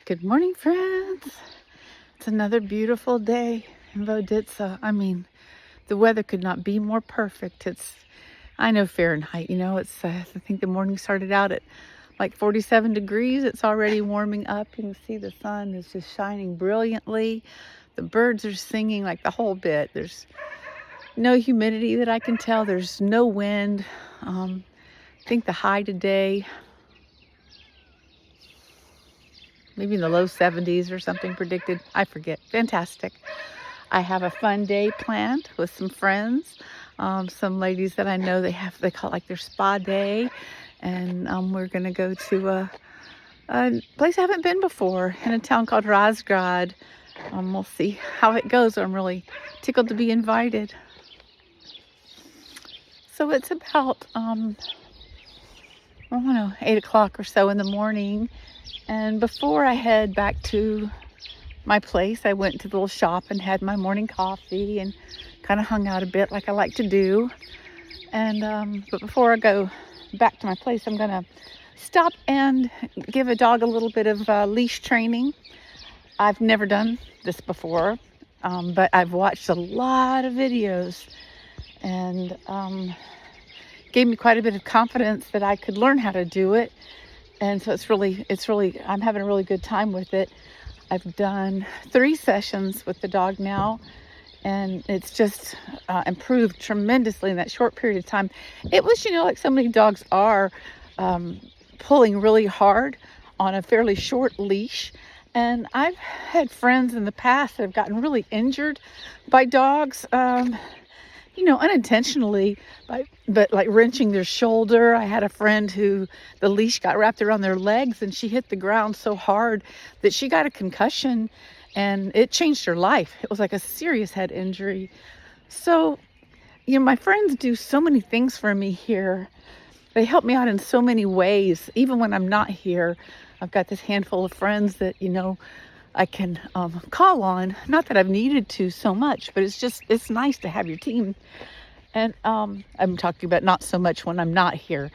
Good morning, friends. It's another beautiful day in Voditsa. I mean, the weather could not be more perfect. I know Fahrenheit, I think the morning started out at like 47 degrees. It's already warming up. You can see the sun is just shining brilliantly. The birds are singing like the whole bit. There's no humidity that I can tell. There's no wind. I think the high today, maybe in the low 70s or something predicted. I forget. Fantastic. I have a fun day planned with some friends. Some ladies that I know, they call it like their spa day. And we're going to go to a place I haven't been before in a town called Razgrad. We'll see how it goes. I'm really tickled to be invited. So it's about, 8 o'clock or so in the morning. And before I head back to my place, I went to the little shop and had my morning coffee and kind of hung out a bit like I like to do. And but before I go back to my place, I'm going to stop and give a dog a little bit of leash training. I've never done this before, but I've watched a lot of videos and gave me quite a bit of confidence that I could learn how to do it. And so it's really, I'm having a really good time with it. I've done 3 sessions with the dog now, and it's just improved tremendously in that short period of time. It was, like so many dogs are, pulling really hard on a fairly short leash. And I've had friends in the past that have gotten really injured by dogs, unintentionally, but like wrenching their shoulder. I had a friend who the leash got wrapped around their legs and she hit the ground so hard that she got a concussion and it changed her life. It was like a serious head injury. So, my friends do so many things for me here. They help me out in so many ways. Even when I'm not here, I've got this handful of friends that, I can call on. Not that I've needed to so much, but it's nice to have your team. And I'm talking about not so much when I'm not here.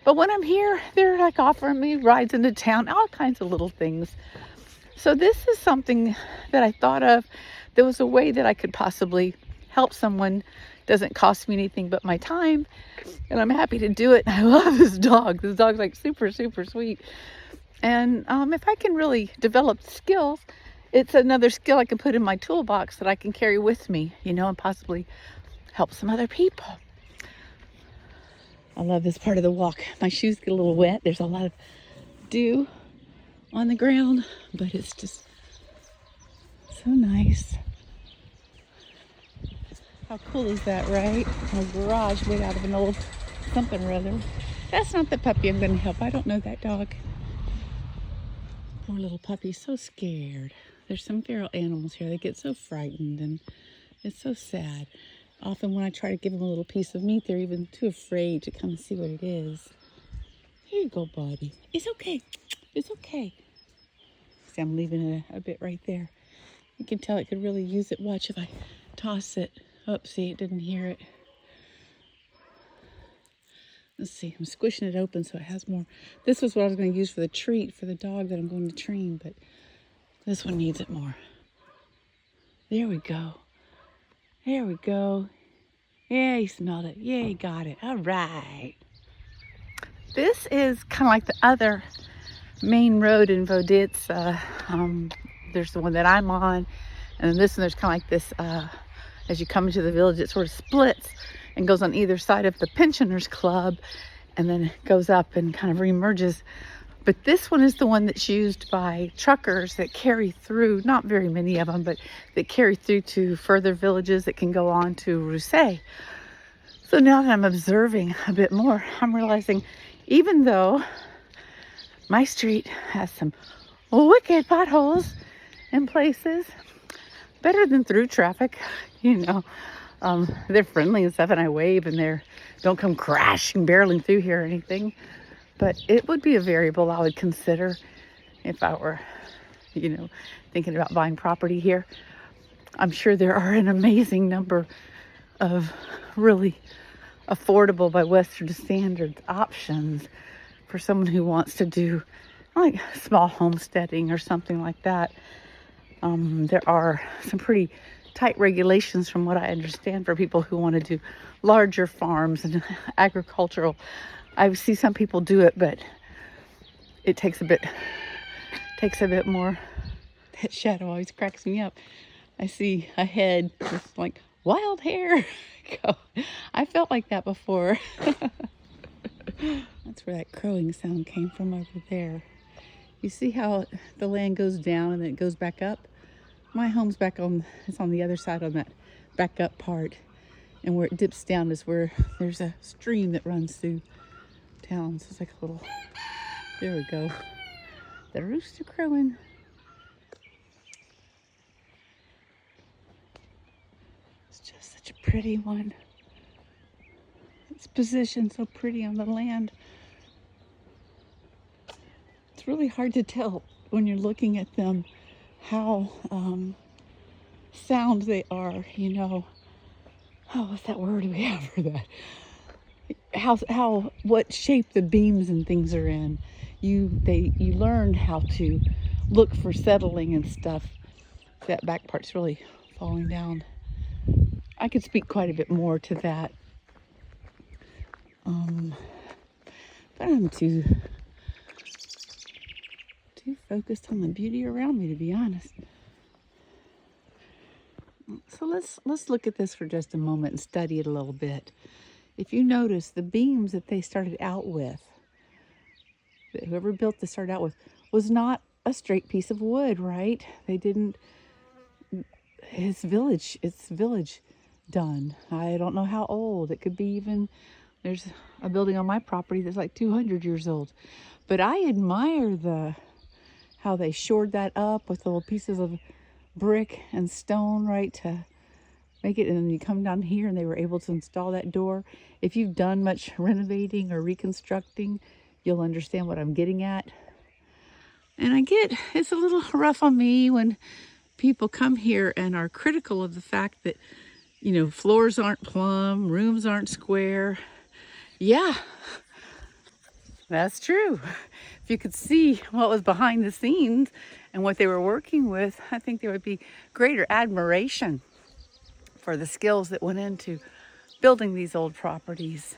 But when I'm here, they're like offering me rides into town, all kinds of little things. So this is something that I thought of. There was a way that I could possibly help someone. Doesn't cost me anything but my time. And I'm happy to do it. I love this dog. This dog's like super, super sweet. And if I can really develop skills, it's another skill I can put in my toolbox that I can carry with me, and possibly help some other people. I love this part of the walk. My shoes get a little wet. There's a lot of dew on the ground, but it's just so nice. How cool is that, right? A garage made out of an old something or other. That's not the puppy I'm going to help. I don't know that dog. Poor little puppy, so scared. There's some feral animals here. They get so frightened and it's so sad. Often when I try to give them a little piece of meat, they're even too afraid to come and see what it is. Here you go, buddy. It's okay. It's okay. See, I'm leaving it a bit right there. You can tell it could really use it. Watch if I toss it. Oh, see, it didn't hear it. Let's see, I'm squishing it open so it has more. This was what I was going to use for the treat for the dog that I'm going to train, but this one needs it more. There we go. There we go. Yeah, he smelled it. Yeah, he got it. All right. This is kind of like the other main road in Voditsa. There's the one that I'm on, and then this one, there's kind of like this, as you come into the village, it sort of splits and goes on either side of the pensioners club, and then it goes up and kind of remerges. But this one is the one that's used by truckers that carry through, not very many of them, but that carry through to further villages that can go on to Rousset. So now that I'm observing a bit more, I'm realizing even though my street has some wicked potholes in places, better than through traffic, they're friendly and stuff, and I wave and they don't come crashing, barreling through here or anything. But it would be a variable I would consider if I were, thinking about buying property here. I'm sure there are an amazing number of really affordable by Western standards options for someone who wants to do like small homesteading or something like that. There are some pretty tight regulations from what I understand for people who want to do larger farms and agricultural. I see some people do it, but it takes a bit more. That shadow always cracks me up. I see a head just like wild hair. Go. I felt like that before. That's where that crowing sound came from over there. You see how the land goes down and then it goes back up? My home's it's on the other side on that back up part. And where it dips down is where there's a stream that runs through town. So it's like a little, there we go. The rooster crowing. It's just such a pretty one. It's positioned so pretty on the land. It's really hard to tell when you're looking at them how sound they are, you know. Oh, what's that word we have for that? What shape the beams and things are in. You learn how to look for settling and stuff. That back part's really falling down. I could speak quite a bit more to that. But I'm too focused on the beauty around me, to be honest. So let's look at this for just a moment and study it a little bit. If you notice, the beams that they started out with, that whoever built this started out with, was not a straight piece of wood, right? They didn't. It's village done. I don't know how old. It could be even. There's a building on my property that's like 200 years old. But I admire how they shored that up with little pieces of brick and stone, right, to make it. And then you come down here and they were able to install that door. If you've done much renovating or reconstructing, you'll understand what I'm getting at. And I get it's a little rough on me when people come here and are critical of the fact that, you know, floors aren't plumb, rooms aren't square. Yeah, that's true. If you could see what was behind the scenes and what they were working with, I think there would be greater admiration for the skills that went into building these old properties.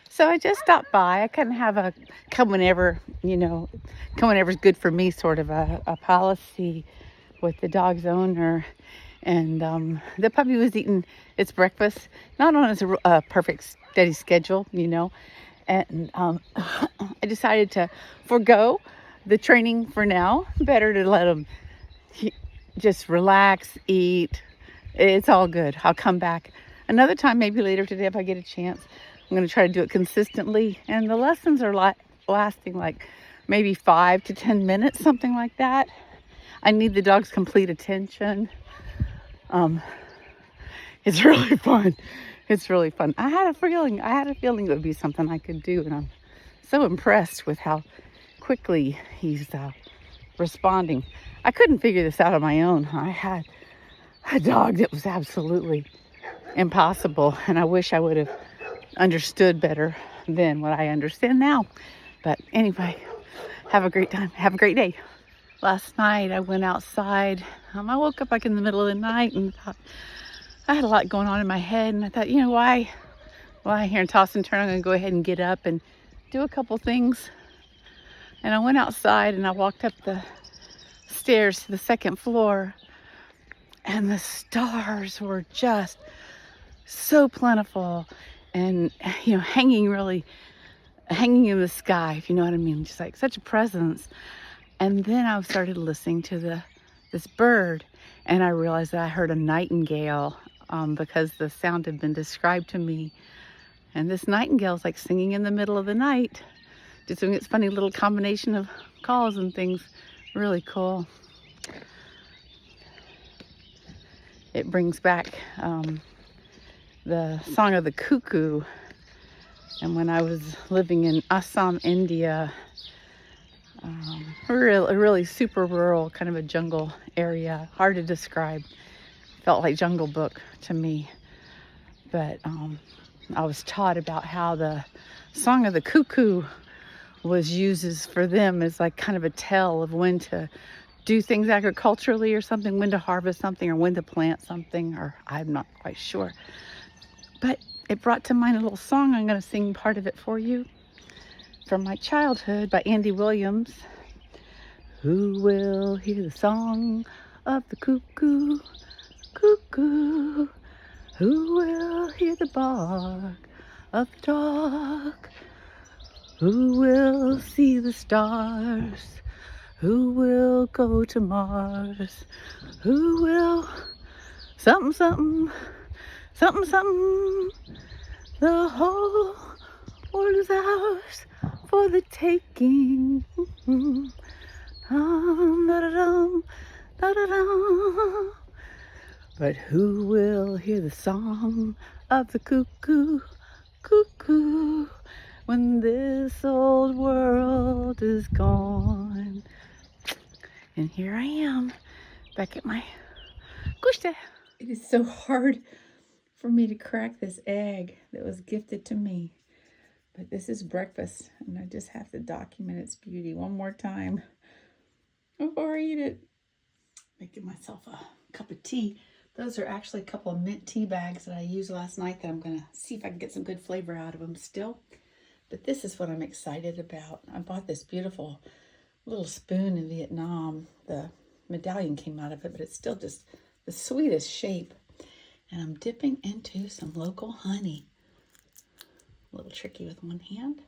So I just stopped by. I kind of have a come whenever, come whenever's good for me sort of a policy with the dog's owner. And the puppy was eating its breakfast, not on a perfect steady schedule, And I decided to forego the training for now. Better to let him just relax, eat. It's all good. I'll come back another time, maybe later today if I get a chance. I'm going to try to do it consistently. And the lessons are lasting like maybe 5 to 10 minutes, something like that. I need the dog's complete attention. It's really fun. It's really fun. I had a feeling it would be something I could do. And I'm so impressed with how quickly he's responding. I couldn't figure this out on my own. I had a dog that was absolutely impossible. And I wish I would have understood better than what I understand now. But anyway, have a great time. Have a great day. Last night I went outside. I woke up like in the middle of the night and thought I had a lot going on in my head. And I thought, why here and toss and turn? I'm going to go ahead and get up and do a couple things. And I went outside and I walked up the stairs to the second floor. And the stars were just so plentiful. And, hanging in the sky, if you know what I mean, just like such a presence. And then I started listening to this bird, and I realized that I heard a nightingale because the sound had been described to me. And this nightingale is like singing in the middle of the night, just doing its funny little combination of calls and things. Really cool. It brings back the song of the cuckoo. And when I was living in Assam, India, Really super rural, kind of a jungle area. Hard to describe. Felt like Jungle Book to me. But I was taught about how the song of the cuckoo was used for them as like kind of a tell of when to do things agriculturally or something, when to harvest something or when to plant something, or I'm not quite sure. But it brought to mind a little song. I'm going to sing part of it for you from my childhood by Andy Williams. Who will hear the song of the cuckoo, cuckoo? Who will hear the bark of the dog? Who will see the stars? Who will go to Mars? Who will something, something, something, something? The whole world is ours for the taking. Da-da-dum, da-da-dum. But who will hear the song of the cuckoo, cuckoo, when this old world is gone? And here I am, back at my kushte. It is so hard for me to crack this egg that was gifted to me. But this is breakfast, and I just have to document its beauty one more time before I eat it. Making myself a cup of tea. Those are actually a couple of mint tea bags that I used last night that I'm going to see if I can get some good flavor out of them still. But this is what I'm excited about. I bought this beautiful little spoon in Vietnam. The medallion came out of it, but it's still just the sweetest shape. And I'm dipping into some local honey. A little tricky with one hand.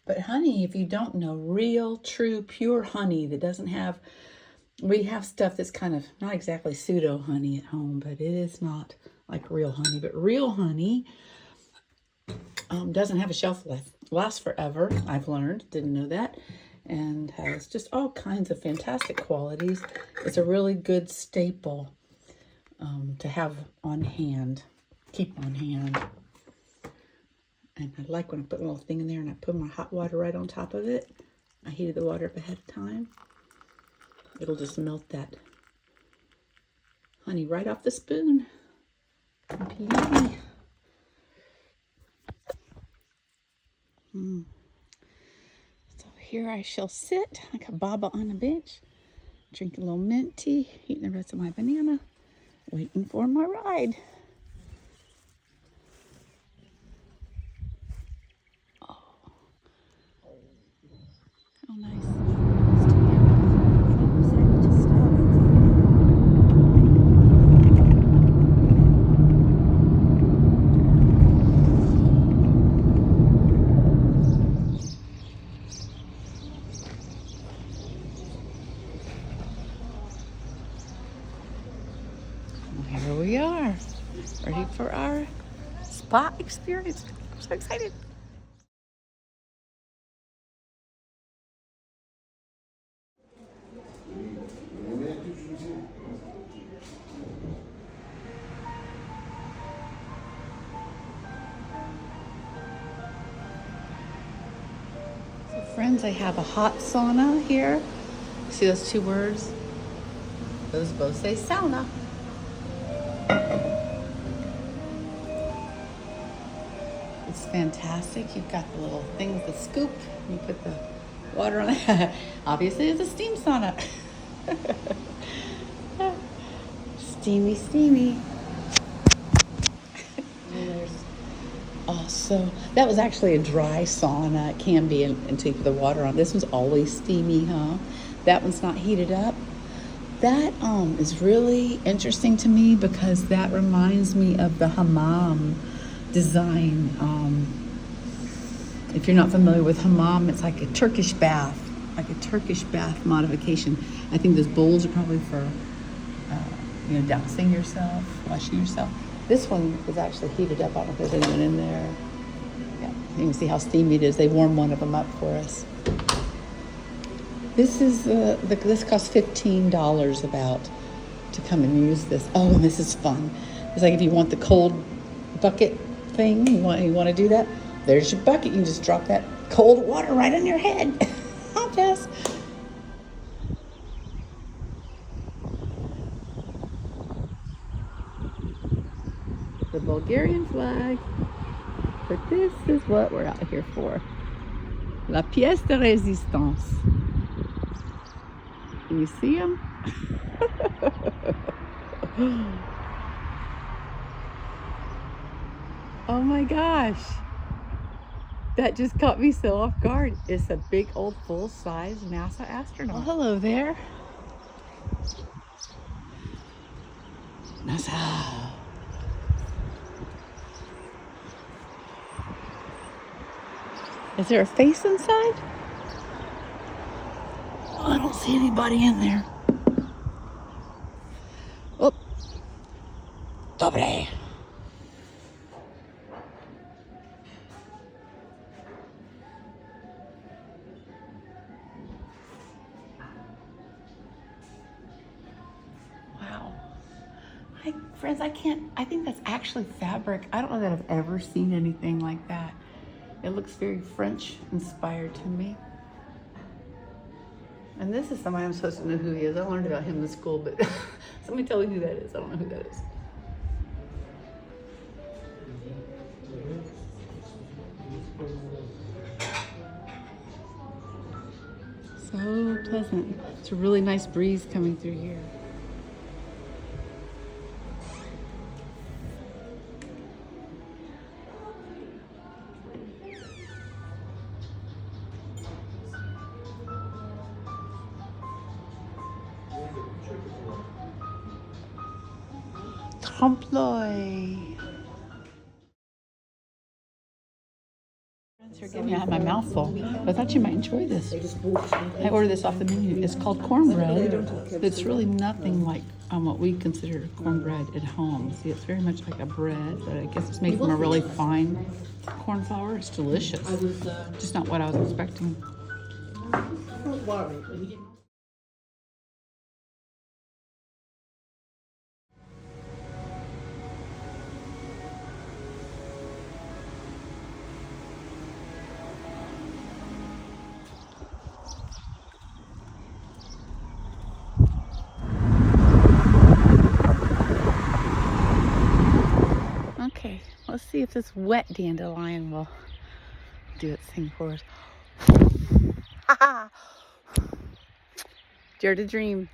But honey, if you don't know, real, true, pure honey that doesn't have, we have stuff that's kind of not exactly pseudo honey at home, but it is not like real honey. But real honey doesn't have a shelf life, lasts forever, I've learned, didn't know that, and has just all kinds of fantastic qualities. It's a really good staple to have on hand, keep on hand. And I like when I put a little thing in there and I put my hot water right on top of it. I heated the water up ahead of time. It'll just melt that honey right off the spoon. Yummy. So here I shall sit like a baba on a bench, drink a little mint tea, eating the rest of my banana, waiting for my ride. Oh, nice. Well, here we are, ready for our spa experience. I'm so excited. Friends, I have a hot sauna here. See those two words? Those both say sauna. It's fantastic. You've got the little thing with the scoop. You put the water on it. Obviously, it's a steam sauna. Steamy, steamy. Also, that was actually a dry sauna. It can be until you put the water on. This one's always steamy, huh? That one's not heated up. That is really interesting to me because that reminds me of the hammam design. If you're not familiar with hammam, it's like a Turkish bath, modification. I think those bowls are probably for, dousing yourself, washing yourself. This one is actually heated up. I don't know if there's anyone in there. Yeah, you can see how steamy it is. They warm one of them up for us. This is this costs $15 about to come and use this. Oh, this is fun. It's like if you want the cold bucket thing, you want to do that. There's your bucket. You can just drop that cold water right on your head. I'll just. The Bulgarian flag. But this is what we're out here for. La pièce de résistance. Can you see them? Oh my gosh. That just caught me so off guard. It's a big old full-size NASA astronaut. Well, hello there. NASA. Is there a face inside? Oh, I don't see anybody in there. Oh. Dobre. Wow. Hi, friends, I think that's actually fabric. I don't know that I've ever seen anything like that. It looks very French inspired to me. And this is somebody I'm supposed to know who he is. I learned about him in school, but somebody tell me who that is. I don't know who that is. So pleasant. It's a really nice breeze coming through here. Trompe-l'oeil. Friends are giving me out my mouth full. I thought you might enjoy this. I ordered this off the menu. It's called cornbread. It's really nothing like what we consider cornbread at home. See, it's very much like a bread, but I guess it's made from a really fine corn flour. It's delicious. Just not what I was expecting. Okay, let's see if this wet dandelion will do its thing for us. Dare to dream.